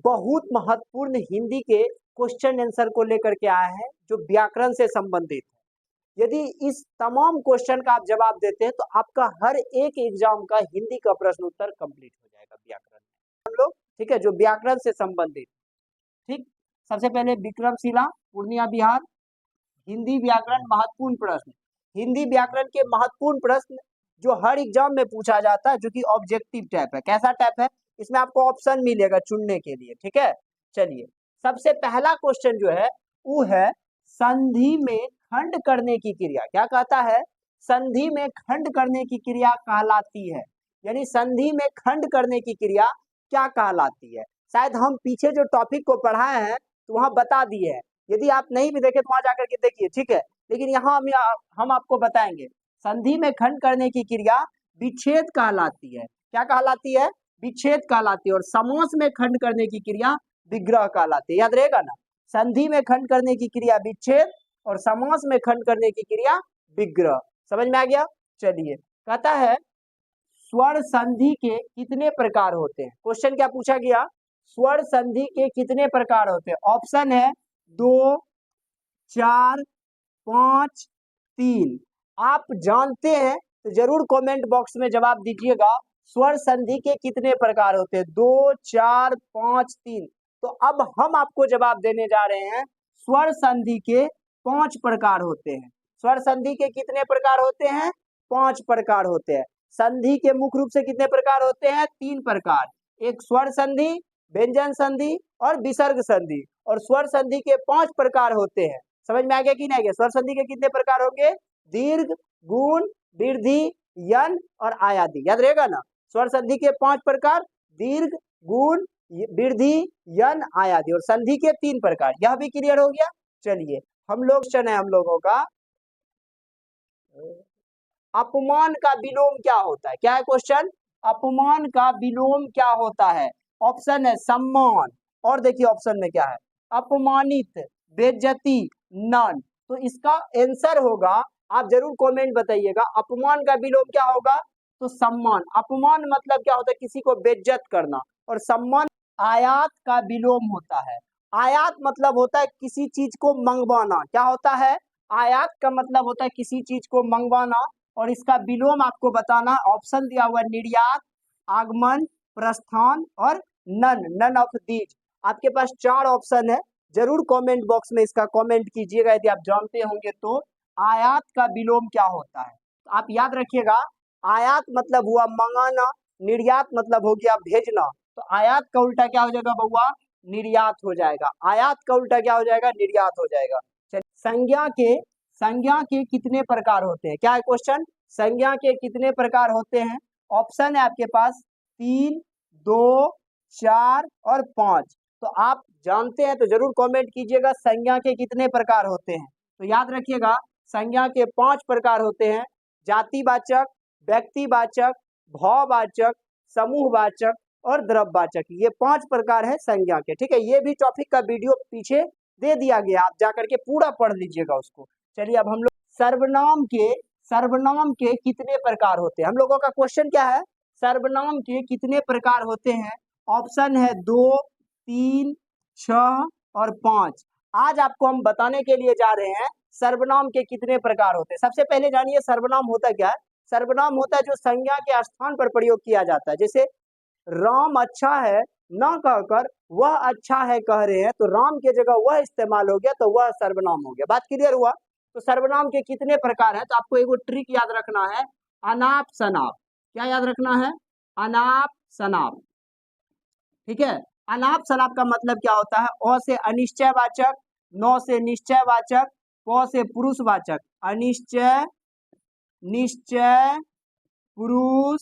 बहुत महत्वपूर्ण हिंदी के क्वेश्चन आंसर को लेकर के आया है जो व्याकरण से संबंधित है। यदि इस तमाम क्वेश्चन का आप जवाब देते हैं तो आपका हर एक एग्जाम का हिंदी का प्रश्न उत्तर कंप्लीट हो जाएगा व्याकरण में। हम लोग ठीक है, जो व्याकरण से संबंधित। ठीक, सबसे पहले विक्रमशिला, पूर्णिया बिहार, हिंदी व्याकरण महत्वपूर्ण प्रश्न। हिंदी व्याकरण के महत्वपूर्ण प्रश्न जो हर एग्जाम में पूछा जाता है, जो कि ऑब्जेक्टिव टाइप है। कैसा टाइप है? इसमें आपको ऑप्शन मिलेगा चुनने के लिए। ठीक है, चलिए सबसे पहला क्वेश्चन जो है वो है संधि में खंड करने की क्रिया। क्या कहता है? संधि में खंड करने की क्रिया कहलाती है, यानी संधि में खंड करने की क्रिया क्या कहलाती है। शायद हम पीछे जो टॉपिक को पढ़ाए हैं तो वहां बता दिए हैं, यदि आप नहीं भी देखे तो वहां जाकर के देखिए। ठीक है, लेकिन यहाँ हम आपको बताएंगे संधि में खंड करने की क्रिया विच्छेद कहलाती है। क्या कहलाती है? विच्छेद कहलाती है। और समास में खंड करने की क्रिया विग्रह कहलाती है। याद रहेगा ना, संधि में खंड करने की क्रिया विच्छेद और समास में खंड करने की क्रिया विग्रह। समझ में आ गया? चलिए, कहता है स्वर संधि के कितने प्रकार होते हैं। क्वेश्चन क्या पूछा गया? स्वर संधि के कितने प्रकार होते हैं? ऑप्शन है 2, 4, 5, 3। आप जानते हैं तो जरूर कमेंट बॉक्स में जवाब दीजिएगा। स्वर संधि के कितने प्रकार होते हैं? 2, 4, 5, 3। तो अब हम आपको जवाब देने जा रहे हैं स्वर संधि के 5 प्रकार होते हैं। स्वर संधि के कितने प्रकार होते हैं? 5 प्रकार होते हैं। संधि के मुख्य रूप से कितने प्रकार होते हैं? 3 प्रकार। एक स्वर संधि, व्यंजन संधि और विसर्ग संधि। और स्वर संधि के 5 प्रकार होते हैं। समझ में आ गया कि नहीं आ गया? स्वर संधि के कितने प्रकार होंगे? दीर्घ, गुण, वृद्धि, यन और आयादी। याद रहेगा ना, स्वर संधि के 5 प्रकार, दीर्घ, गुण, वृद्धि, यन, आयादी। और संधि के 3 प्रकार। यह भी क्लियर हो गया। चलिए हम लोगों का अपमान का विलोम क्या होता है? क्या है क्वेश्चन? अपमान का विलोम क्या होता है? ऑप्शन है सम्मान, और देखिए ऑप्शन में क्या है? अपमानित, बेइज्जती, नन। तो इसका आंसर होगा, आप जरूर कमेंट बताइएगा, अपमान का विलोम क्या होगा? तो सम्मान। अपमान मतलब क्या होता है? किसी को बेइज्जत करना। और सम्मान आयात का विलोम होता है। आयात मतलब होता है किसी चीज को मंगवाना। क्या होता है? आयात का मतलब होता है किसी चीज को मंगवाना। और इसका विलोम आपको बताना। ऑप्शन दिया हुआ निर्यात, आगमन, प्रस्थान और नन ऑफ दीज। आपके पास 4 ऑप्शन है। जरूर कमेंट बॉक्स में इसका कमेंट कीजिएगा यदि आप जानते होंगे तो। आयात का विलोम क्या होता है? तो आप याद रखिएगा, आयात मतलब हुआ मंगाना, निर्यात मतलब हो गया भेजना। तो आयात का उल्टा क्या हो जाएगा बउआ? निर्यात हो जाएगा। आयात का उल्टा क्या हो जाएगा? निर्यात हो जाएगा। संज्ञा के कितने प्रकार होते हैं? क्या है क्वेश्चन? संज्ञा के कितने प्रकार होते हैं? ऑप्शन है आपके पास 3, 2, 4 और 5। तो आप जानते हैं तो जरूर कमेंट कीजिएगा संज्ञा के कितने प्रकार होते हैं। तो याद रखिएगा संज्ञा के 5 प्रकार होते हैं। जातिवाचक, व्यक्तिवाचक, भाववाचक, समूहवाचक और द्रव्यवाचक। ये 5 प्रकार है संज्ञा के। ठीक है, ये भी टॉपिक का वीडियो पीछे दे दिया गया, आप जाकर के पूरा पढ़ लीजिएगा उसको। चलिए अब हम लोग सर्वनाम के कितने प्रकार होते हैं। हम लोगों का क्वेश्चन क्या है? सर्वनाम के कितने प्रकार होते हैं? ऑप्शन है 2, 3, 6 और 5। आज आपको हम बताने के लिए जा रहे हैं सर्वनाम के कितने प्रकार होते हैं। सबसे पहले जानिए सर्वनाम होता क्या है। सर्वनाम होता है जो संज्ञा के स्थान पर प्रयोग किया जाता है। जैसे राम अच्छा है न कहकर वह अच्छा है कह रहे हैं, तो राम के जगह वह इस्तेमाल हो गया, तो वह सर्वनाम हो गया। बात क्लियर हुआ? तो सर्वनाम के कितने प्रकार हैं? तो आपको एक ट्रिक याद रखना है, अनाप शनाप। क्या याद रखना है? अनाप शनाप। ठीक है, अनाप शनाप का मतलब क्या होता है? अ से अनिश्चयवाचक, न से निश्चयवाचक, प से पुरुषवाचक। अनिश्चय, निश्चय, पुरुष,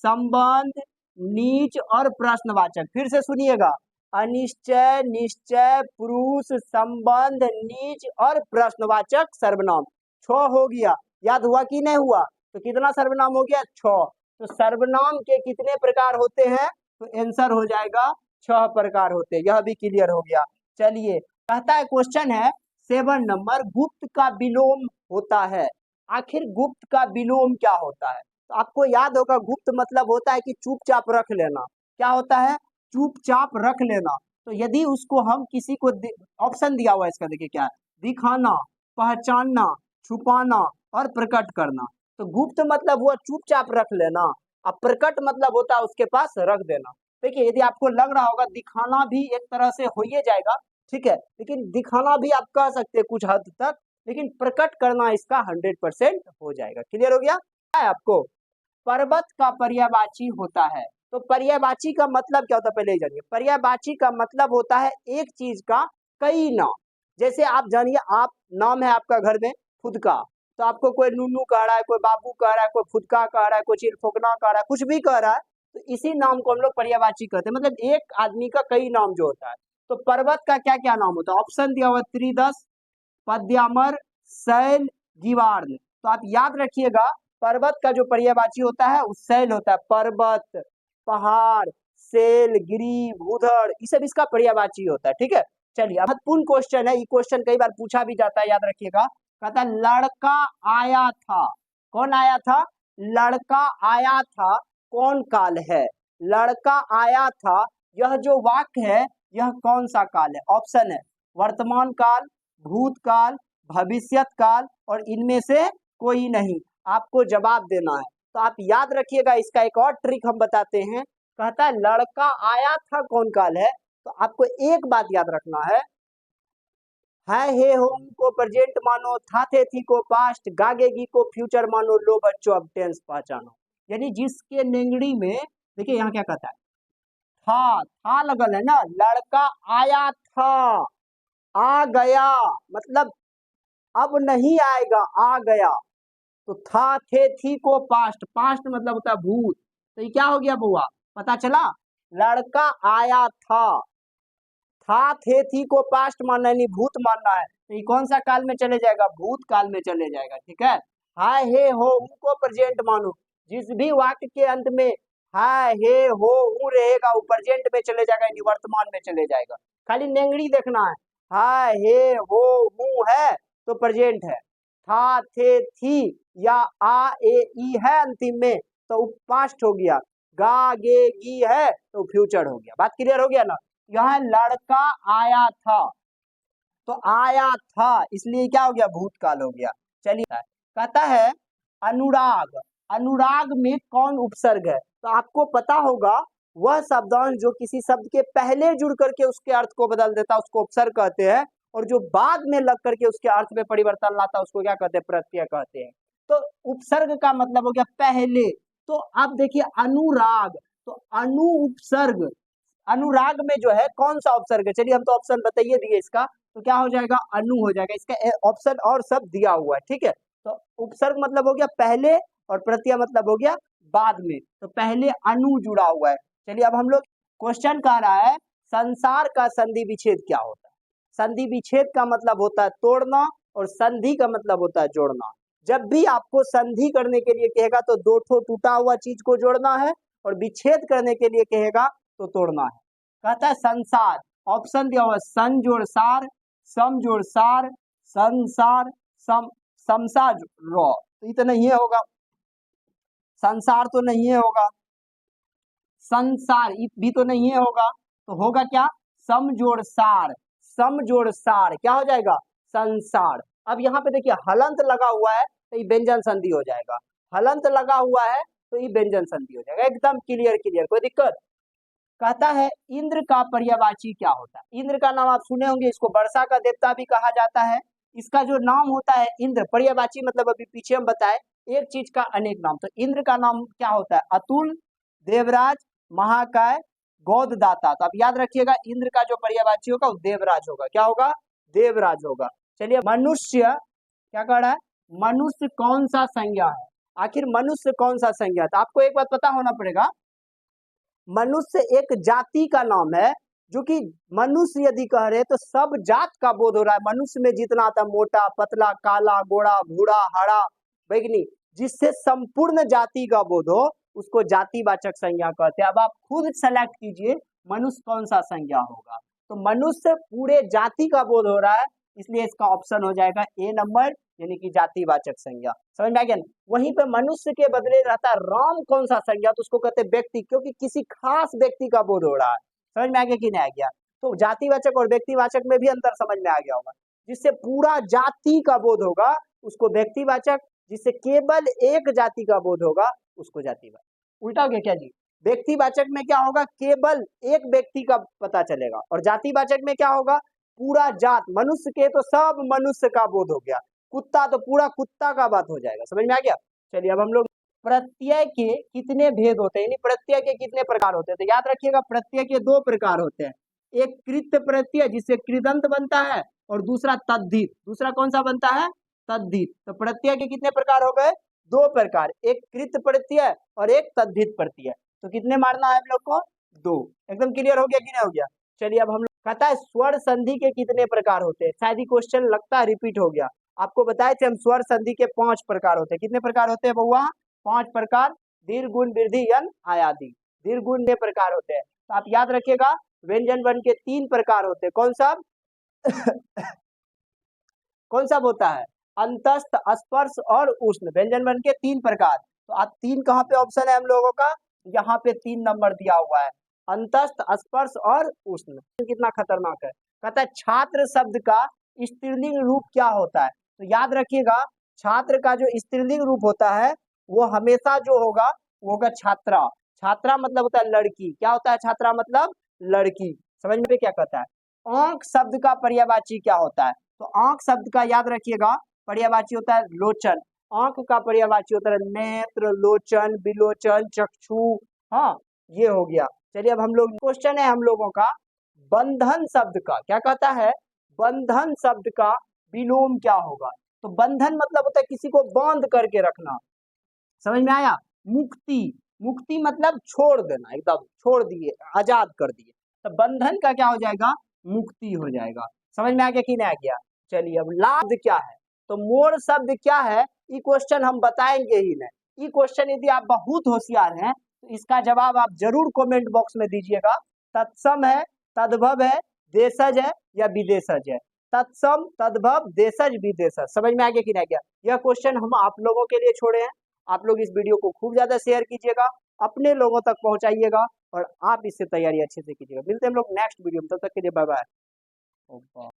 संबंध, नीच और प्रश्नवाचक। फिर से सुनिएगा, अनिश्चय, निश्चय, पुरुष, संबंध, नीच और प्रश्नवाचक सर्वनाम। 6 हो गया। याद हुआ कि नहीं हुआ? तो कितना सर्वनाम हो गया? 6। तो सर्वनाम के कितने प्रकार होते हैं? तो आंसर हो जाएगा 6 प्रकार होते हैं। यह भी क्लियर हो गया। चलिए, कहता है क्वेश्चन है 7 नंबर, गुप्त का विलोम होता है। आखिर गुप्त का विलोम क्या होता है? तो आपको याद होगा गुप्त मतलब होता है कि चुपचाप रख लेना। क्या होता है? चुपचाप रख लेना। तो यदि उसको हम किसी को ऑप्शन दिया हुआ है इसका, देखिए क्या है, दिखाना, पहचानना, छुपाना और प्रकट करना। तो गुप्त मतलब हुआ चुपचाप रख लेना, अब प्रकट मतलब होता है उसके पास रख देना। देखिए यदि आपको लग रहा होगा दिखाना भी एक तरह से हो ही जाएगा, ठीक है, लेकिन दिखाना भी आप कह सकते हैं कुछ हद तक, लेकिन प्रकट करना इसका 100% हो जाएगा। क्लियर हो गया है आपको? पर्वत का पर्यायवाची होता है। तो पर्यायवाची का मतलब क्या होता है पहले ही जानिए। पर्यायवाची का मतलब होता है एक चीज का कई नाम। जैसे आप जानिए, आप नाम है आपका घर में फुदका, तो आपको कोई नूनू कह रहा है, कोई बाबू कह रहा है, कोई फुदका कह रहा है, कोई चिरफोकना कह रहा है, कुछ भी कह रहा है, तो इसी नाम को हम लोग पर्यायवाची कहते हैं, मतलब एक आदमी का कई नाम जो होता है। तो पर्वत का क्या क्या नाम होता है, ऑप्शन दिया हुआ त्रिदश, पद्यामर, शैल, गिवार्ण। तो आप याद रखिएगा, पर्वत का जो पर्यायवाची होता है वो शैल होता है। पर्वत, पहाड़, शैल, गिरी, भूधड़, ये सब इसका पर्यायवाची होता है। ठीक है, चलिए अब महत्वपूर्ण क्वेश्चन है, ये क्वेश्चन कई बार पूछा भी जाता है, याद रखिएगा। कहता है लड़का आया था, कौन आया था? लड़का आया था, कौन काल है? लड़का आया था, यह जो वाक्य है यह कौन सा काल है? ऑप्शन है वर्तमान काल, भूतकाल, भविष्यत काल और इनमें से कोई नहीं। आपको जवाब देना है। तो आप याद रखिएगा, इसका एक और ट्रिक हम बताते हैं। कहता है लड़का आया था कौन काल है, तो आपको एक बात याद रखना है हे हो को प्रेजेंट मानो, था थे थी को पास्ट, गागेगी को फ्यूचर मानो, लो बच्चों अब टेंस पहचानो। यानी जिसके नेंगड़ी में, देखिए यहाँ क्या कहता है, था लगल है ना, लड़का आया था, आ गया मतलब अब नहीं आएगा, आ गया। तो था थे थी को पास्ट, पास्ट मतलब होता है भूत। तो ये क्या हो गया बुआ, पता चला? लड़का आया था थे थी को पास्ट मानना है, नहीं भूत मानना है, तो ये कौन सा काल में चले जाएगा? भूत काल में चले जाएगा। ठीक है, हाय हे हो उनको प्रेजेंट मानो, जिस भी वाक्य के अंत में हाय हे हो रहेगा वो प्रेजेंट में चले जाएगा, यानी वर्तमान में चले जाएगा। खाली नेंगड़ी देखना है, हाय हे हो है तो प्रेजेंट है, था थे थी या आ ए ई है अंतिम में तो पास्ट हो गया, गा गे गी है तो फ्यूचर हो गया। बात क्लियर हो गया ना? यहाँ लड़का आया था, तो आया था इसलिए क्या हो गया? भूतकाल हो गया। चलिए कहता है अनुराग, अनुराग में कौन उपसर्ग है? तो आपको पता होगा वह शब्दांश जो किसी शब्द के पहले जुड़ करके उसके अर्थ को बदल देता है उसको उपसर्ग कहते हैं, और जो बाद में लग करके उसके अर्थ में परिवर्तन लाता है उसको क्या कहते हैं? प्रत्यय कहते हैं। तो उपसर्ग का मतलब हो गया पहले। तो अब देखिए अनुराग, तो अनु उपसर्ग, अनुराग में जो है कौन सा उपसर्ग है? चलिए हम तो ऑप्शन बताइए दिए इसका, तो क्या हो जाएगा? अनु हो जाएगा। इसका ऑप्शन और सब दिया हुआ है। ठीक है, तो उपसर्ग मतलब हो गया पहले और प्रत्यय मतलब हो गया बाद में, तो पहले अनु जुड़ा हुआ है। चलिए अब हम लोग, क्वेश्चन कह रहा है संसार का संधि विच्छेद क्या होता है? संधि विच्छेद का मतलब होता है तोड़ना और संधि का मतलब होता है जोड़ना। जब भी आपको संधि करने के लिए कहेगा तो दो ठो टूटा हुआ चीज को जोड़ना है, और विच्छेद करने के लिए कहेगा तो तोड़ना है। कहता है संसार, ऑप्शन दिया हुआ सन जोड़ सार, सम जोड़ सार, संसार, सम समसा रो, तो ये तो नहीं है होगा, संसार तो नहीं है होगा, संसार भी तो नहीं है होगा, तो होगा क्या? सम जोड़ सार, सम जोड़ सार क्या हो जाएगा? संसार। अब यहाँ पे देखिए हलंत लगा हुआ है तो ये व्यंजन संधि हो जाएगा, हलंत लगा हुआ है तो ये व्यंजन संधि हो जाएगा। एकदम क्लियर क्लियर, कोई दिक्कत? कहता है इंद्र का पर्यायवाची क्या होता है? इंद्र का नाम आप सुने होंगे, इसको वर्षा का देवता भी कहा जाता है। इसका जो नाम होता है इंद्र, पर्यायवाची मतलब अभी पीछे हम बताए एक चीज का अनेक नाम, तो इंद्र का नाम क्या होता है? अतुल, देवराज, महाकाय, गोददाता। तो आप याद रखिएगा इंद्र का जो पर्यायवाची होगा वो देवराज होगा। क्या होगा? देवराज होगा। चलिए मनुष्य क्या कह रहा है? मनुष्य कौन सा संज्ञा है? आखिर मनुष्य कौन सा संज्ञा है? तो आपको एक बात पता होना पड़ेगा, मनुष्य एक जाति का नाम है, जो कि मनुष्य यदि कह रहे तो सब जात का बोध हो रहा है। मनुष्य में जितना आता, मोटा, पतला, काला, गोरा, भूरा, हरा, बैगनी, जिससे संपूर्ण जाति का बोध हो उसको जातिवाचक संज्ञा कहते हैं। अब आप खुद सेलेक्ट कीजिए मनुष्य कौन सा संज्ञा होगा। तो मनुष्य पूरे जाति का बोध हो रहा है, इसलिए इसका ऑप्शन हो जाएगा ए नंबर, यानी कि जातिवाचक संज्ञा। समझ में आ गया? वहीं पे मनुष्य के बदले रहता है राम कौन सा संज्ञा, तो उसको कहते हैं व्यक्ति, क्योंकि किसी खास व्यक्ति का बोध हो रहा है। समझ में आ गया कि नहीं आ गया? तो जातिवाचक और व्यक्तिवाचक में भी अंतर समझ में आ गया होगा। जिससे पूरा जाति का बोध होगा उसको व्यक्तिवाचक, जिससे केवल एक जाति का बोध होगा उसको जातिवाचक। उल्टा हो गया क्या जी? व्यक्तिवाचक में क्या होगा? केवल एक व्यक्ति का पता चलेगा, और जातिवाचक में क्या होगा? पूरा जात, मनुष्य के तो सब मनुष्य का बोध हो गया, कुत्ता तो पूरा कुत्ता का बात हो जाएगा। समझ में आ गया? चलिए अब हम लोग प्रत्यय के कितने भेद होते हैं, यानी प्रत्यय के कितने प्रकार होते हैं, तो याद रखिएगा प्रत्यय के दो प्रकार होते हैं। एक कृत प्रत्यय जिससे कृदंत बनता है, और दूसरा तद्धित। दूसरा कौन सा बनता है? तद्धित। तो प्रत्यय के कितने प्रकार हो गए? दो प्रकार, एक कृत प्रत्यय और एक तद्धित प्रत्यय। तो कितने मारना है हम लोग को? दो। एकदम क्लियर हो गया कि नहीं हो गया? चलिए अब हम लोग कहता है स्वर संधि के कितने प्रकार होते हैं। शायद ये क्वेश्चन लगता है रिपीट हो गया। आपको बताए थे हम स्वर संधि के 5 प्रकार होते हैं। कितने प्रकार होते हैं बउआ? 5 प्रकार। दीर्घ गुण वृद्धि यन आयादि। दीर्घ गुण के प्रकार होते हैं, तो आप याद रखिएगा। व्यंजन वर्ण के 3 प्रकार होते हैं। कौन सा? कौन सा होता है? अंतस्थ, स्पर्श और उष्ण। व्यंजन वर्ण के 3 प्रकार। तो आप 3 कहाँ पे ऑप्शन है हम लोगों का? यहाँ पे 3 नंबर दिया हुआ है, अंतस्थ, स्पर्श और उष्ण। कितना खतरनाक है। कहता है छात्र शब्द का स्त्रीलिंग रूप क्या होता है? तो याद रखिएगा छात्र का जो स्त्रीलिंग रूप होता है वो हमेशा जो होगा वो होगा छात्रा। छात्रा मतलब होता है लड़की। क्या होता है छात्रा मतलब? लड़की। समझ में क्या कहता है? आंख शब्द का पर्यायवाची क्या होता है? तो आंख शब्द का याद रखिएगा पर्यायवाची होता है लोचन। आंख का पर्यायवाची होता है नेत्र, लोचन, विलोचन, चक्षु। हाँ, ये हो गया। चलिए अब हम लोग क्वेश्चन है हम लोगों का, बंधन शब्द का क्या कहता है? बंधन शब्द का विलोम क्या होगा? तो बंधन मतलब होता है किसी को बांध करके रखना। समझ में आया? मुक्ति, मुक्ति मतलब छोड़ देना, एकदम छोड़ दिए, आजाद कर दिए। तो बंधन का क्या हो जाएगा? मुक्ति हो जाएगा। समझ में आ गया कि नहीं आ गया? चलिए अब लाभ क्या है? तो मोर शब्द क्या है? ये क्वेश्चन हम बताएंगे ही नहीं। ये क्वेश्चन यदि आप बहुत होशियार हैं तो इसका जवाब आप जरूर कमेंट बॉक्स में दीजिएगा। तत्सम है, तद्भव है, देशज है या विदेशज है? तत्सम, तद्भव, देशज, विदेशज। समझ में आ गया कि नहीं आ गया? यह क्वेश्चन हम आप लोगों के लिए छोड़े हैं। आप लोग इस वीडियो को खूब ज्यादा शेयर कीजिएगा, अपने लोगों तक पहुंचाइएगा, और आप इससे तैयारी अच्छे से कीजिएगा। मिलते हैं हम लोग नेक्स्ट वीडियो में, तब तक के लिए बाय बाय।